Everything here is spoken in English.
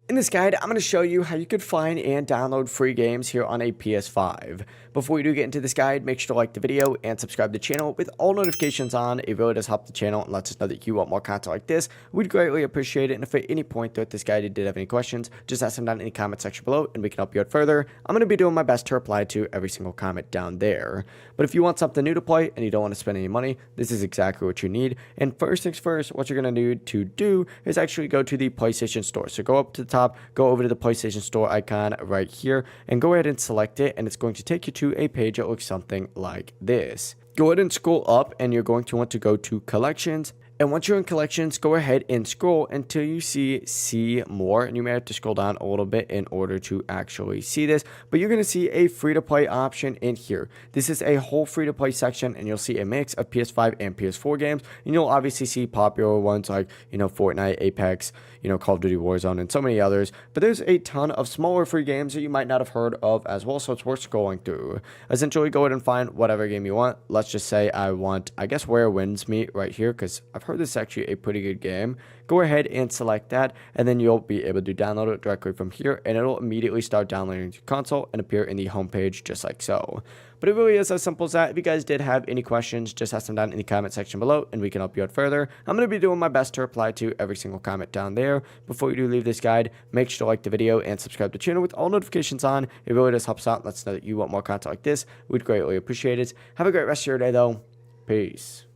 In this guide, I'm going to show you how you could find and download free games here on a PS5. Before we do get into this guide, make sure to like the video and subscribe to the channel with all notifications on. It really does help the channel and lets us know that you want more content like this. We'd greatly appreciate it. And if at any point throughout this guide you did have any questions, just ask them down in the comment section below and we can help you out further. I'm going to be doing my best to reply to every single comment down there. But if you want something new to play and you don't want to spend any money, this is exactly what you need. And first things first, what you're going to need to do is actually go to the PlayStation Store. So go up to the top, go over to the PlayStation Store icon right here, and go ahead and select it, and it's going to take you to a page that looks something like this. Go ahead and scroll up, and you're going to want to go to Collections. And once you're in Collections, go ahead and scroll until you see More. And you may have to scroll down a little bit in order to actually see this. But you're going to see a free-to-play option in here. This is a whole free-to-play section, and you'll see a mix of PS5 and PS4 games. And you'll obviously see popular ones like, Fortnite, Apex, Call of Duty Warzone, and so many others. But there's a ton of smaller free games that you might not have heard of as well, so it's worth scrolling through. Essentially, go ahead and find whatever game you want. Let's just say I want, Where Winds Meet right here, because I've heard this is actually a pretty good game. Go ahead and select that, and then you'll be able to download it directly from here, and it'll immediately start downloading to your console and appear in the homepage just like so. But it really is as simple as that. If you guys did have any questions, just ask them down in the comment section below, and we can help you out further. I'm going to be doing my best to reply to every single comment down there. Before you do leave this guide, make sure to like the video and subscribe to the channel with all notifications on. It really does help us out and lets us know that you want more content like this. We'd greatly appreciate it. Have a great rest of your day, though. Peace.